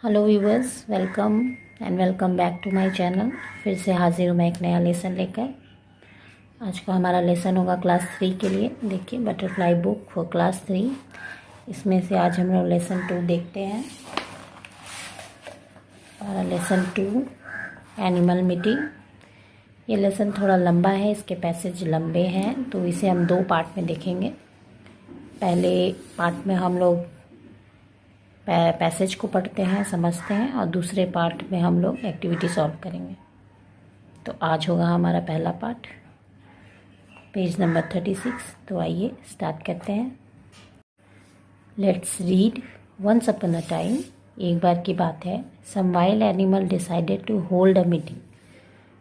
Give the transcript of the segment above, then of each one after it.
Hello viewers, welcome back to my channel. फिर से हाजिर हूँ मैं एक नया लेसन लेकर। आज का हमारा लेसन होगा क्लास 3 के लिए। देखिए, बटरफ्लाई बुक फॉर क्लास 3। इसमें से आज हम लोग लेसन 2 देखते हैं। हमारा लेसन 2 एनिमल मीटिंग। ये लेसन थोड़ा लंबा है, इसके पैसेज लंबे हैं, तो इसे हम 2 पार्ट में देखेंगे। पहले पार्ट में हम लोग पैसेज को पढ़ते हैं, समझते हैं, और दूसरे पार्ट में हम लोग एक्टिविटी सॉल्व करेंगे। तो आज होगा हमारा पहला पार्ट, पेज नंबर 36। तो आइए स्टार्ट करते हैं। Let's read. Once upon a time, एक बार की बात है, some wild animal decided to hold a meeting.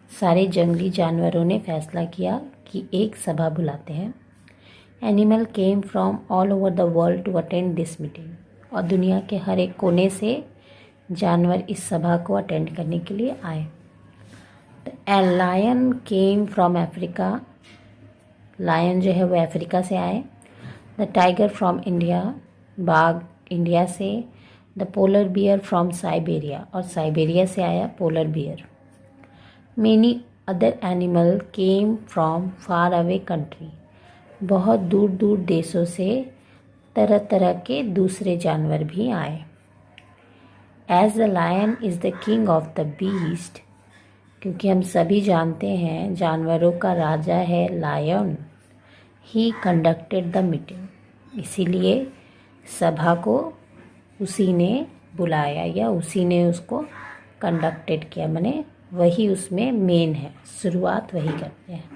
सारे जंगली जानवरों ने फैसला किया कि एक सभा बुलाते हैं। Animal came from all over the world to attend this meeting. और दुनिया के हर एक कोने से जानवर इस सभा को अटेंड करने के लिए आए। A lion came from Africa. Lion जो है वो अफ्रीका से आए। द टाइगर फ्रॉम इंडिया, बाघ इंडिया से। The polar bear from Siberia, और साइबेरिया से आया polar bear. Many other animal came from far away country. बहुत दूर दूर देशों से तरह तरह के दूसरे जानवर भी आए। As the lion is the king of the beast, क्योंकि हम सभी जानते हैं जानवरों का राजा है lion. He conducted the meeting, इसीलिए सभा को उसी ने बुलाया या उसी ने उसको कंडक्टेड किया, माने वही उसमें मेन है, शुरुआत वही करते हैं।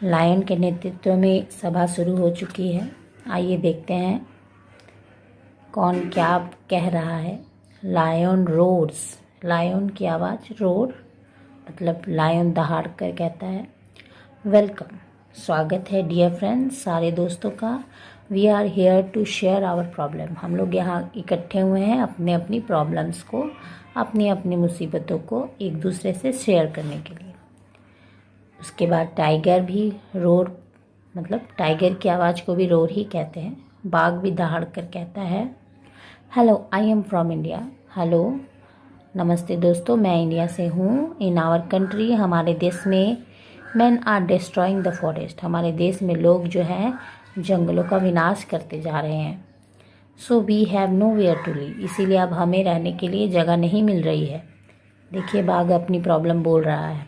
लायन के नेतृत्व में सभा शुरू हो चुकी है। आइए देखते हैं कौन क्या कह रहा है। लायन रोर्स, लायन की आवाज़, रोर मतलब लायन दहाड़ कर कहता है। वेलकम, स्वागत है डियर फ्रेंड्स, सारे दोस्तों का। We are here to share our problem. हम लोग यहाँ इकट्ठे हुए हैं अपने अपनी प्रॉब्लम्स को, अपनी अपनी मुसीबतों को एक दूसरे से शेयर करने के लिए। उसके बाद टाइगर भी रोर, मतलब टाइगर की आवाज़ को भी रोर ही कहते हैं। बाघ भी दहाड़ कर कहता है। Hello, I am from India. Hello, नमस्ते दोस्तों, मैं इंडिया से हूँ। इन आवर कंट्री, हमारे देश में, man are destroying the forest. हमारे देश में लोग जो हैं जंगलों का विनाश करते जा रहे हैं। So we have nowhere to live, इसीलिए अब हमें रहने के लिए जगह नहीं मिल रही है। देखिए, बाघ अपनी प्रॉब्लम बोल रहा है।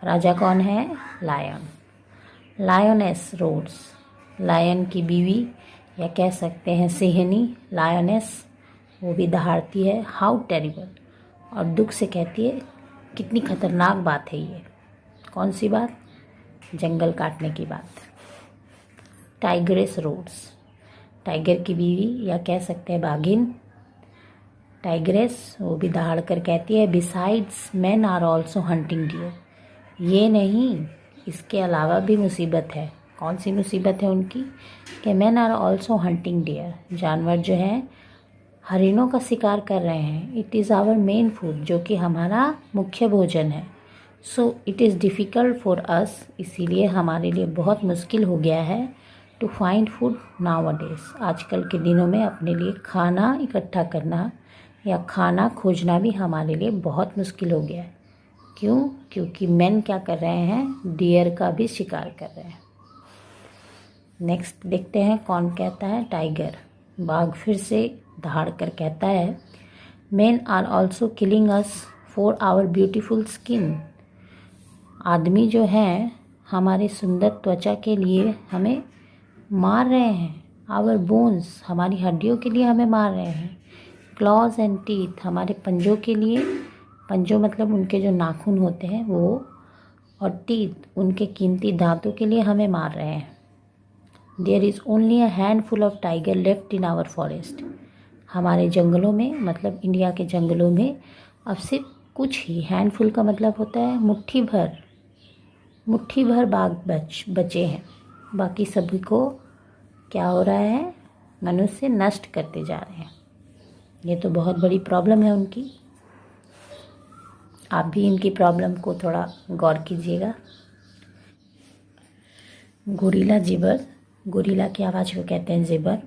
राजा कौन है? लायन। लायनेस रोड्स, लायन की बीवी या कह सकते हैं सिंहनी, लायनेस, वो भी दहाड़ती है। हाउ टेरिबल, और दुख से कहती है कितनी खतरनाक बात है ये। कौन सी बात? जंगल काटने की बात। टाइग्रेस रोड्स, टाइगर की बीवी या कह सकते हैं बाघिन, टाइग्रेस, वो भी दहाड़ कर कहती है besides man are also hunting deer. ये नहीं, इसके अलावा भी मुसीबत है। कौन सी मुसीबत है उनकी? कि man are also hunting deer, जानवर जो हैं हरिणों का शिकार कर रहे हैं। It is our main food, जो कि हमारा मुख्य भोजन है। So it is difficult for us, इसीलिए हमारे लिए बहुत मुश्किल हो गया है to find food nowadays. आजकल के दिनों में अपने लिए खाना इकट्ठा करना या खाना खोजना भी हमारे लिए बहुत मुश्किल हो गया है। क्यों? क्योंकि मैन क्या कर रहे हैं? डियर का भी शिकार कर रहे हैं। नेक्स्ट देखते हैं कौन कहता है। टाइगर, बाघ फिर से दहाड़ कर कहता है man are also killing us for our beautiful skin. आदमी जो हैं हमारे सुंदर त्वचा के लिए हमें मार रहे हैं। आवर बोन्स, हमारी हड्डियों के लिए हमें मार रहे हैं। क्लॉज एंड टीथ, हमारे पंजों के लिए, पंजों मतलब उनके जो नाखून होते हैं वो, और टीथ उनके कीमती दांतों के लिए हमें मार रहे हैं। There is only a handful of tiger left in our forest. हमारे जंगलों में, मतलब इंडिया के जंगलों में अब सिर्फ कुछ ही, हैंडफुल का मतलब होता है मुट्ठी भर बाघ बचे हैं। बाकी सभी को क्या हो रहा है? मनुष्य नष्ट करते जा रहे हैं। ये तो बहुत बड़ी प्रॉब्लम है उनकी। आप भी इनकी प्रॉब्लम को थोड़ा गौर कीजिएगा। गोरिल्ला जिबर, गोरिल्ला की आवाज़ को कहते हैं जिबर।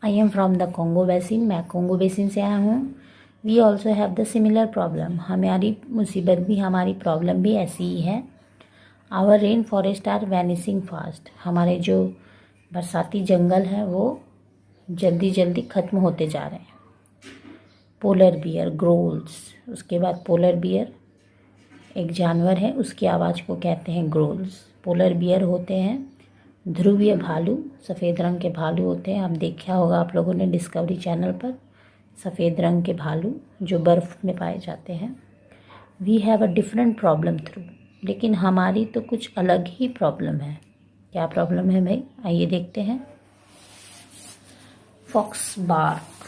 I am from the Congo basin, मैं कॉन्गो बेसिन से आया हूँ। We also have the similar problem, हमारी मुसीबत भी, हमारी प्रॉब्लम भी ऐसी ही है। Our rain forest are vanishing fast, हमारे जो बरसाती जंगल हैं वो जल्दी जल्दी ख़त्म होते जा रहे हैं। पोलर बियर ग्रोल्स, उसके बाद पोलर बियर एक जानवर है, उसकी आवाज़ को कहते हैं ग्रोल्स। पोलर बियर होते हैं ध्रुवीय भालू, सफ़ेद रंग के भालू होते हैं। आप देखा होगा आप लोगों ने डिस्कवरी चैनल पर, सफ़ेद रंग के भालू जो बर्फ़ में पाए जाते हैं। We have a different problem through, लेकिन हमारी तो कुछ अलग ही प्रॉब्लम है। क्या प्रॉब्लम है भाई, आइए देखते हैं। फॉक्स बार्क,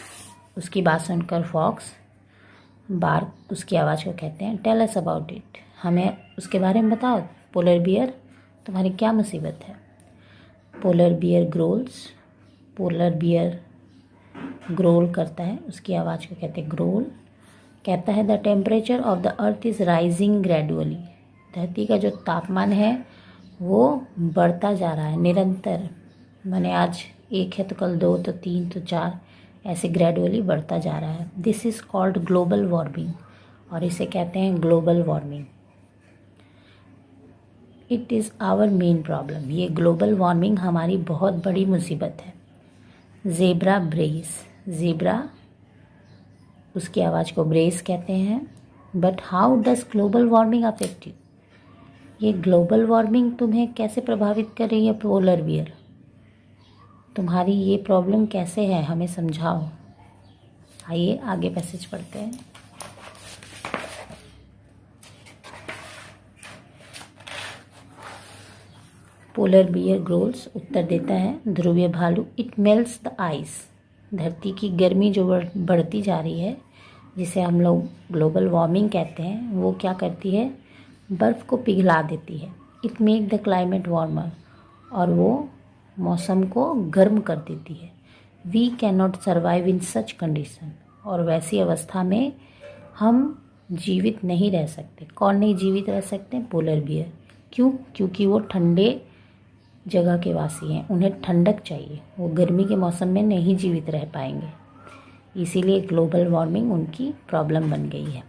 उसकी बात सुनकर फॉक्स बार्क उसकी आवाज़ को कहते हैं। टेल अस अबाउट इट, हमें उसके बारे में बताओ। पोलर बियर, तुम्हारी क्या मुसीबत है। Polar bear growls, polar bear growl करता है, उसकी आवाज़ को कहते हैं ग्रोल। कहता है the temperature of the earth is rising gradually, धरती का जो तापमान है वो बढ़ता जा रहा है निरंतर, माने आज 1 है तो कल 2 तो 3 तो 4, ऐसे ग्रेजुअली बढ़ता जा रहा है। This is called global warming, और इसे कहते हैं global warming. It is our main problem, ये ग्लोबल वार्मिंग हमारी बहुत बड़ी मुसीबत है। ज़ेब्रा ब्रेस, ज़ेब्रा उसकी आवाज़ को ब्रेस कहते हैं। But how does global warming affect you, ये ग्लोबल वार्मिंग तुम्हें कैसे प्रभावित कर रही है। पोलर बियर, तुम्हारी ये प्रॉब्लम कैसे है, हमें समझाओ। आइए आगे पैसेज पढ़ते हैं। पोलर बियर ग्रोल्स उत्तर देता है ध्रुवीय भालू, इट मेल्ट्स द आइस, धरती की गर्मी जो बढ़ती जा रही है, जिसे हम लोग ग्लोबल वार्मिंग कहते हैं, वो क्या करती है, बर्फ़ को पिघला देती है। It make the climate warmer, और वो मौसम को गर्म कर देती है। We can not survive in such condition, और वैसी अवस्था में हम जीवित नहीं रह सकते। कौन नहीं जीवित रह सकते, पोलर बियर। क्यों, क्योंकि वो ठंडे जगह के वासी हैं, उन्हें ठंडक चाहिए, वो गर्मी के मौसम में नहीं जीवित रह पाएंगे, इसीलिए ग्लोबल वार्मिंग उनकी प्रॉब्लम बन गई है।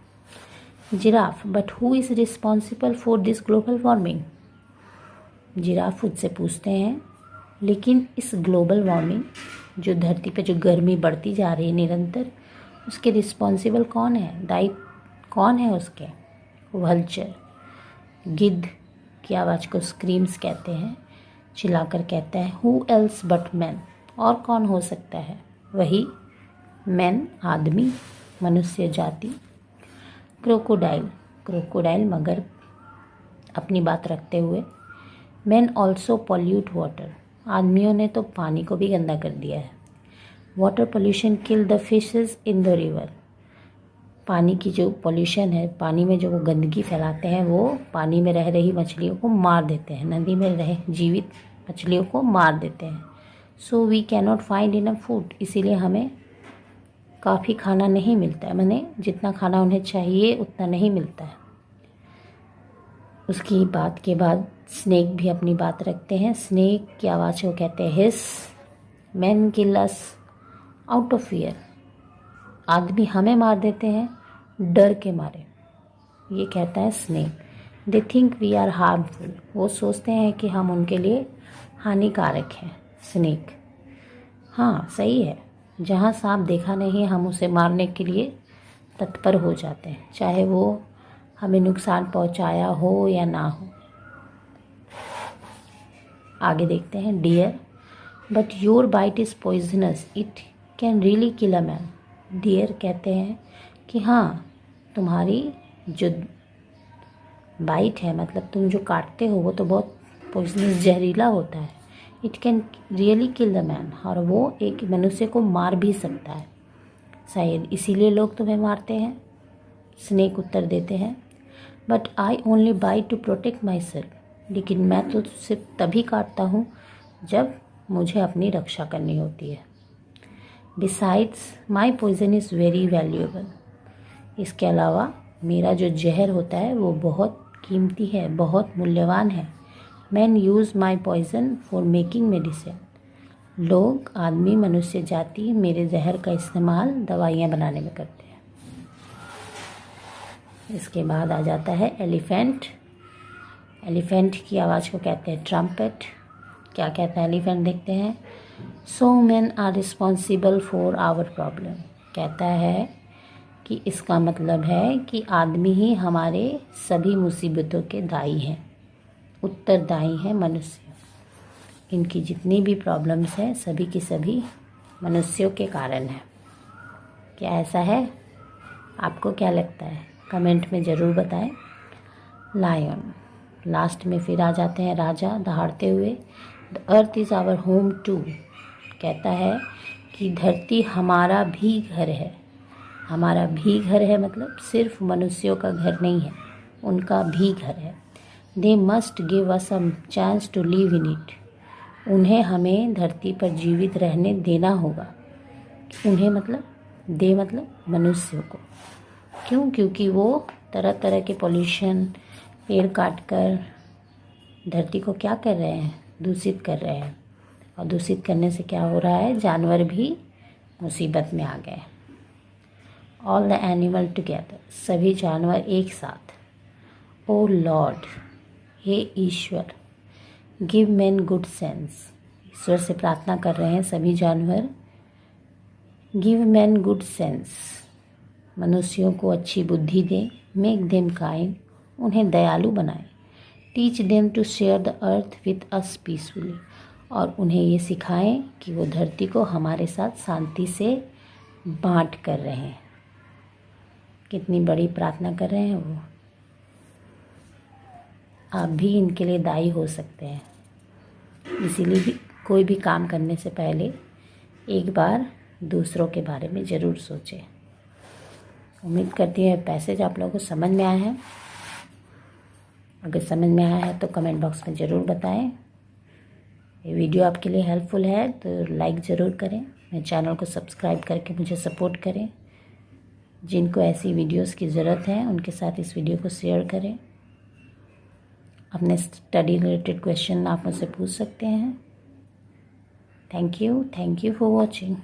Giraffe, but who is responsible for this global warming, giraffe खुद से पूछते हैं लेकिन इस ग्लोबल वार्मिंग, जो धरती पे जो गर्मी बढ़ती जा रही है निरंतर, उसके रिस्पॉन्सिबल कौन है, दायी कौन है उसके। वल्चर, गिद्ध की आवाज़ को स्क्रीम्स कहते हैं, चिल्लाकर कहता है हु एल्स बट मैन, और कौन हो सकता है, वही मैन आदमी, मनुष्य जाति। क्रोकोडाइल, क्रोकोडाइल मगर अपनी बात रखते हुए, मैन ऑल्सो पॉल्यूट वाटर, आदमियों ने तो पानी को भी गंदा कर दिया है। Water pollution kill the fishes in the river, पानी की जो पोल्यूशन है, पानी में जो वो गंदगी फैलाते हैं, वो पानी में रह रही मछलियों को मार देते हैं, नदी में रह जीवित मछलियों को मार देते हैं। So we can not find enough food, इसीलिए हमें काफ़ी खाना नहीं मिलता है, माने जितना खाना उन्हें चाहिए उतना नहीं मिलता है। उसकी बात के बाद स्नेक भी अपनी बात रखते हैं। स्नेक की आवाज़ को कहते हैं hiss, man kill us out of fear, आदमी हमें मार देते हैं डर के मारे, ये कहता है snake. They think we are harmful, वो सोचते हैं कि हम उनके लिए हानिकारक हैं। स्नेक, हाँ सही है, जहाँ सांप देखा नहीं हम उसे मारने के लिए तत्पर हो जाते हैं, चाहे वो हमें नुकसान पहुँचाया हो या ना हो। आगे देखते हैं। Deer, but your bite is poisonous, it can really kill a man, deer कहते हैं कि हाँ तुम्हारी जो बाइट है, मतलब तुम जो काटते हो वो तो बहुत पॉइजनस, जहरीला होता है। It can really kill the man, और वो एक मनुष्य को मार भी सकता है, शायद इसीलिए लोग तुम्हें मारते हैं। स्नेक उत्तर देते हैं but I only bite to protect myself, लेकिन मैं तो सिर्फ तभी काटता हूँ जब मुझे अपनी रक्षा करनी होती है। Besides my poison is very valuable, इसके अलावा मेरा जो जहर होता है वो बहुत कीमती है, बहुत मूल्यवान है। Man use my poison for making medicine, लोग, आदमी, मनुष्य जाति मेरे जहर का इस्तेमाल दवाइयाँ बनाने में करते हैं। इसके बाद आ जाता है एलिफेंट। एलिफेंट की आवाज़ को कहते हैं ट्रम्पेट। क्या कहता है एलिफेंट, देखते हैं। So man are responsible for our problem. कहता है कि इसका मतलब है कि आदमी ही हमारे सभी मुसीबतों के दायी हैं, उत्तरदायी हैं मनुष्य। इनकी जितनी भी प्रॉब्लम्स हैं सभी की सभी मनुष्यों के कारण है। क्या ऐसा है? आपको क्या लगता है? कमेंट में ज़रूर बताएं। लायन, लास्ट में फिर आ जाते हैं राजा दहाड़ते हुए। The earth is our home too. कहता है कि धरती हमारा भी घर है। हमारा भी घर है मतलब सिर्फ मनुष्यों का घर नहीं है, उनका भी घर है। They must give us a chance to live in it. उन्हें हमें धरती पर जीवित रहने देना होगा। उन्हें मतलब दे मतलब मनुष्यों को। क्यों? क्योंकि वो तरह तरह के पॉल्यूशन, पेड़ काटकर धरती को क्या कर रहे हैं? दूषित कर रहे हैं। और दूषित करने से क्या हो रहा है? जानवर भी मुसीबत में आ गए। ऑल द एनिमल टुगेदर, सभी जानवर एक साथ। ओ लॉर्ड, हे ईश्वर, गिव मैन गुड सेंस। ईश्वर से प्रार्थना कर रहे हैं सभी जानवर। गिव मैन गुड सेंस, मनुष्यों को अच्छी बुद्धि दें। मेक देम काइंड, उन्हें दयालु बनाएं। Teach them to share the earth with us peacefully, और उन्हें ये सिखाएं कि वो धरती को हमारे साथ शांति से बांट कर रहे हैं। कितनी बड़ी प्रार्थना कर रहे हैं वो। आप भी इनके लिए दायी हो सकते हैं। इसीलिए भी कोई भी काम करने से पहले एक बार दूसरों के बारे में ज़रूर सोचें। उम्मीद करती है पैसेज आप लोगों को समझ में आया है। अगर समझ में आया है तो कमेंट बॉक्स में ज़रूर बताएं। ये वीडियो आपके लिए हेल्पफुल है तो लाइक ज़रूर करें। मेरे चैनल को सब्सक्राइब करके मुझे सपोर्ट करें। जिनको ऐसी वीडियोस की ज़रूरत है उनके साथ इस वीडियो को शेयर करें। अपने स्टडी रिलेटेड क्वेश्चन आप मुझसे पूछ सकते हैं। Thank you for watching.